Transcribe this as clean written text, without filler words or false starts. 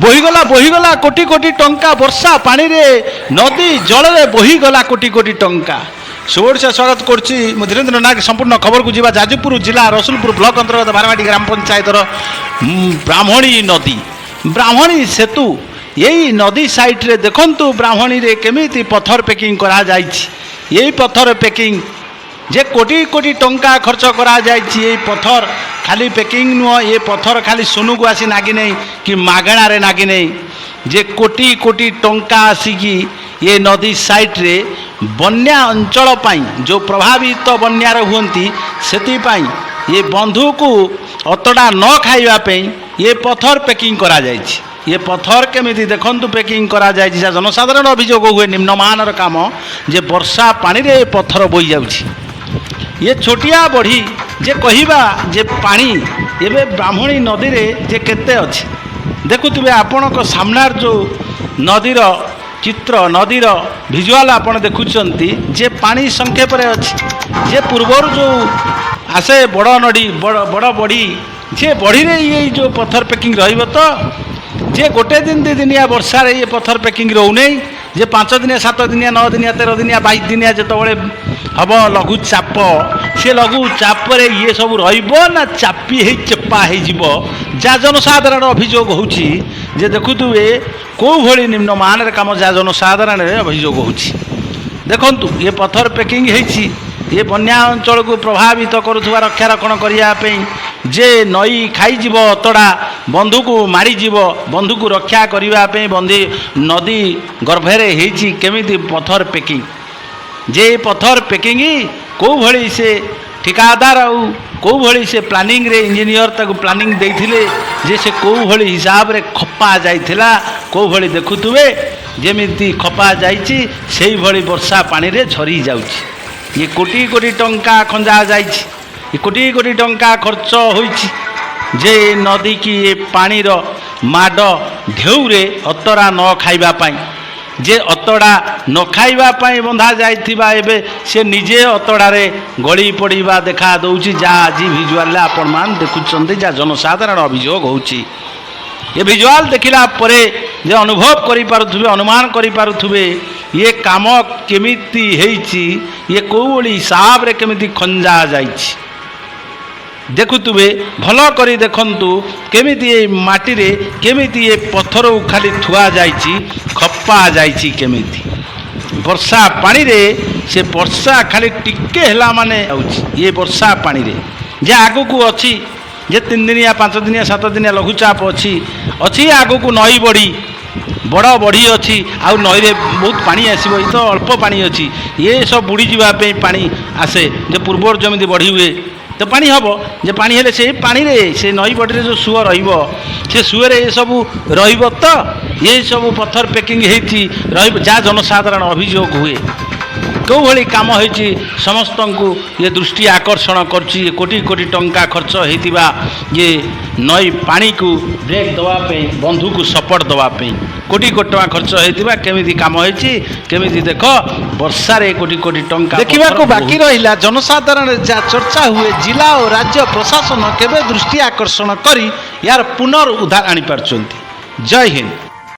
ବୋହିଗଲା କୋଟି କୋଟି ଟଙ୍କା ବର୍ଷା ପାଣିରେ ନଦୀ ଜଳରେ ବୋହିଗଲା କୋଟି କୋଟି ଟଙ୍କା। শুভেচ্ছা স্বাগত করছি মু ধীরেন্দ্র নাগ। সম্পূর্ণ খবরକୁ ଯିବା ଯାଜପୁର ଜିଲ୍ଲା ରସୁଲପୁର ବ୍ଲକ ଅନ୍ତର୍ଗତ ବାରବାଟୀ ଗ୍ରାମ ପଞ୍ଚାୟତର ବ୍ରାହ୍ମଣୀ ନଦୀ ବ୍ରାହ୍ମଣୀ ସେତୁ। ଏଇ ନଦୀ ସାଇଟ୍ରେ ଦେଖନ୍ତୁ ବ୍ରାହ୍ମଣୀରେ କେମିତି ପଥର ପ୍ୟାକିଂ କରାଯାଇଛି। ଏଇ ପଥର ପ୍ୟାକିଂ ଯେ କୋଟି କୋଟି ଟଙ୍କା ଖର୍ଚ୍ଚ କରାଯାଇଛି। ଏଇ ପଥର ଖାଲି ପ୍ୟାକିଂ ନୁହଁ, ଏ ପଥର ଖାଲି ସୁନୁକୁ ଆସି ନାଗି ନାହିଁ କି ମାଗଣାରେ ନାଗି ନାହିଁ, ଯେ କୋଟି କୋଟି ଟଙ୍କା ଆସିକି ଏ ନଦୀ ସାଇଟ୍ରେ ବନ୍ୟା ଅଞ୍ଚଳ ପାଇଁ ଯେଉଁ ପ୍ରଭାବିତ ବନ୍ୟାରେ ହୁଅନ୍ତି ସେଥିପାଇଁ ଏ ବନ୍ଧୁକୁ ଅତଡ଼ା ନ ଖାଇବା ପାଇଁ ଏ ପଥର ପ୍ୟାକିଂ କରାଯାଇଛି। ଏ ପଥର କେମିତି ଦେଖନ୍ତୁ ପ୍ୟାକିଂ କରାଯାଇଛି। ଯାହା ଜନସାଧାରଣ ଅଭିଯୋଗ ହୁଏ ନିମ୍ନମାନର କାମ, ଯେ ବର୍ଷା ପାଣିରେ ଏ ପଥର ବୋହି ଯାଉଛି। ଏ ଛୋଟିଆ ବଢ଼ି ଯେ କହିବା ଯେ ପାଣି ଏବେ ବ୍ରାହ୍ମଣୀ ନଦୀରେ ଯେ କେତେ ଅଛି ଦେଖୁଥିବେ ଆପଣଙ୍କ ସାମ୍ନାରେ ଯେଉଁ ନଦୀର ଚିତ୍ର, ନଦୀର ଭିଜୁଆଲ ଆପଣ ଦେଖୁଛନ୍ତି ଯେ ପାଣି ସଂକ୍ଷେପରେ ଅଛି। ଯେ ପୂର୍ବରୁ ଯେଉଁ ଆସେ ବଡ଼ ନଦୀ ବଡ଼ ବଢ଼ି, ସେ ବଢ଼ିରେ ଏଇ ଯେଉଁ ପଥର ପ୍ୟାକିଂ ରହିବ ତ ଯେ ଗୋଟେ ଦିନ 2 ଦିନିଆ ବର୍ଷାରେ ଏ ପଥର ପ୍ୟାକିଂ ରହୁନାହିଁ। ଯେ 5 ଦିନିଆ 7 ଦିନିଆ 9 ଦିନିଆ 13 ଦିନିଆ 22 ଦିନିଆ ଯେତେବେଳେ ହେବ ଲଘୁଚାପ, ସେ ଲଘୁଚାପରେ ଇଏ ସବୁ ରହିବ ନା ଚାପି ହେଇ ଚେପା ହେଇଯିବ। ଯାହା ଜନସାଧାରଣ ଅଭିଯୋଗ ହେଉଛି ଯେ ଦେଖୁଥିବେ କେଉଁଭଳି ନିମ୍ନମାନର କାମ ଯାହା ଜନସାଧାରଣରେ ଅଭିଯୋଗ ହେଉଛି। ଦେଖନ୍ତୁ ଏ ପଥର ପ୍ୟାକିଂ ହେଇଛି ଏ ବନ୍ୟା ଅଞ୍ଚଳକୁ ପ୍ରଭାବିତ କରୁଥିବା ରକ୍ଷାରକ୍ଷଣ କରିବା ପାଇଁ। ଯେ ନଈ ଖାଇଯିବ ଅତଡ଼ା, ବନ୍ଧୁକୁ ମାଡ଼ିଯିବ, ବନ୍ଧୁକୁ ରକ୍ଷା କରିବା ପାଇଁ ନଦୀ ଗର୍ଭରେ ହେଇଛି କେମିତି ପଥର ପ୍ୟାକିଂ। ଯେ ପଥର ପ୍ୟାକିଂ କେଉଁଭଳି ସେ ଠିକାଦାର ଆଉ କେଉଁଭଳି ସେ ପ୍ଲାନିଂରେ ଇଞ୍ଜିନିୟର ତାକୁ ପ୍ଲାନିଂ ଦେଇଥିଲେ, ଯେ ସେ କେଉଁଭଳି ହିସାବରେ ଖପା ଯାଇଥିଲା, କେଉଁଭଳି ଦେଖୁଥିବେ ଯେମିତି ଖପା ଯାଇଛି ସେଇଭଳି ବର୍ଷା ପାଣିରେ ଝରି ଯାଉଛି। ଇଏ କୋଟି କୋଟି ଟଙ୍କା ଖଞ୍ଜା ଯାଇଛି, ଏ କୋଟି କୋଟି ଟଙ୍କା ଖର୍ଚ୍ଚ ହୋଇଛି ଯେ ନଦୀକି ଏ ପାଣିର ମାଡ଼ ଢେଉରେ ଅତଡ଼ା ନ ଖାଇବା ପାଇଁ। ଯେ ଅତଡ଼ା ନ ଖାଇବା ପାଇଁ ବନ୍ଧା ଯାଇଥିବା ଏବେ ସେ ନିଜେ ଅତଡ଼ାରେ ଗଳି ପଡ଼ିବା ଦେଖା ଦେଉଛି। ଯାହା ଆଜି ଭିଜୁଆଲରେ ଆପଣମାନେ ଦେଖୁଛନ୍ତି, ଯାହା ଜନସାଧାରଣ ଅଭିଯୋଗ ହେଉଛି। ଏ ଭିଜୁଆଲ ଦେଖିଲା ପରେ ଯେ ଅନୁଭବ କରିପାରୁଥିବେ, ଅନୁମାନ କରିପାରୁଥିବେ ଇଏ କାମ କେମିତି ହେଇଛି, ଇଏ କେଉଁଭଳି ହିସାବରେ କେମିତି ଖଞ୍ଜା ଯାଇଛି। ଦେଖୁଥିବେ ଭଲ କରି ଦେଖନ୍ତୁ କେମିତି ଏ ମାଟିରେ କେମିତି ଏ ପଥରକୁ ଖାଲି ଥୁଆ ଯାଇଛି, ଖପା ଯାଇଛି କେମିତି ବର୍ଷା ପାଣିରେ। ସେ ବର୍ଷା ଖାଲି ଟିକେ ହେଲା ମାନେ ହେଉଛି ଇଏ ବର୍ଷା ପାଣିରେ। ଯେ ଆଗକୁ ଅଛି ଯେ 3 ଦିନିଆ 5 ଦିନିଆ 7 ଦିନିଆ ଲଘୁଚାପ ଅଛି ଆଗକୁ ନଈ ବଢ଼ି ବଡ଼ ବଢ଼ି ଅଛି। ଆଉ ନଈରେ ବହୁତ ପାଣି ଆସିବ, ଏ ତ ଅଳ୍ପ ପାଣି ଅଛି। ଏ ସବୁ ବୁଡ଼ିଯିବା ପାଇଁ ପାଣି ଆସେ, ଯେ ପୂର୍ବରୁ ଯେମିତି ବଢ଼ି ହୁଏ ତ ପାଣି ହେବ। ଯେ ପାଣି ହେଲେ ସେଇ ପାଣିରେ ସେ ନଈ ବଡ଼ିରେ ଯେଉଁ ସୁଅ ରହିବ, ସେ ସୁଅରେ ଏସବୁ ରହିବ ତ ଏସବୁ ପଥର ପ୍ୟାକିଂ ହେଇଛି ରହିବ। ଯାହା ଜନସାଧାରଣ ଅଭିଯୋଗ ହୁଏ କେଉଁଭଳି କାମ ହେଇଛି ସମସ୍ତଙ୍କୁ ଏ ଦୃଷ୍ଟି ଆକର୍ଷଣ କରୁଛି। କୋଟି କୋଟି ଟଙ୍କା ଖର୍ଚ୍ଚ ହେଇଥିବା ଇଏ ନଈ ପାଣିକୁ ବ୍ରେକ୍ ଦେବା ପାଇଁ, ବନ୍ଧୁକୁ ସପୋର୍ଟ ଦେବା ପାଇଁ କୋଟି କୋଟି ଟଙ୍କା ଖର୍ଚ୍ଚ ହେଇଥିବା କେମିତି କାମ ହେଇଛି, କେମିତି ଦେଖ ବର୍ଷାରେ କୋଟି କୋଟି ଟଙ୍କା ଦେଖିବାକୁ ବାକି ରହିଲା। ଜନସାଧାରଣ ଯାହା ଚର୍ଚ୍ଚା ହୁଏ, ଜିଲ୍ଲା ଓ ରାଜ୍ୟ ପ୍ରଶାସନ କେବେ ଦୃଷ୍ଟି ଆକର୍ଷଣ କରି ଏହାର ପୁନରୁଦ୍ଧାର ଆଣିପାରୁଛନ୍ତି। ଜୟ ହିନ୍ଦ।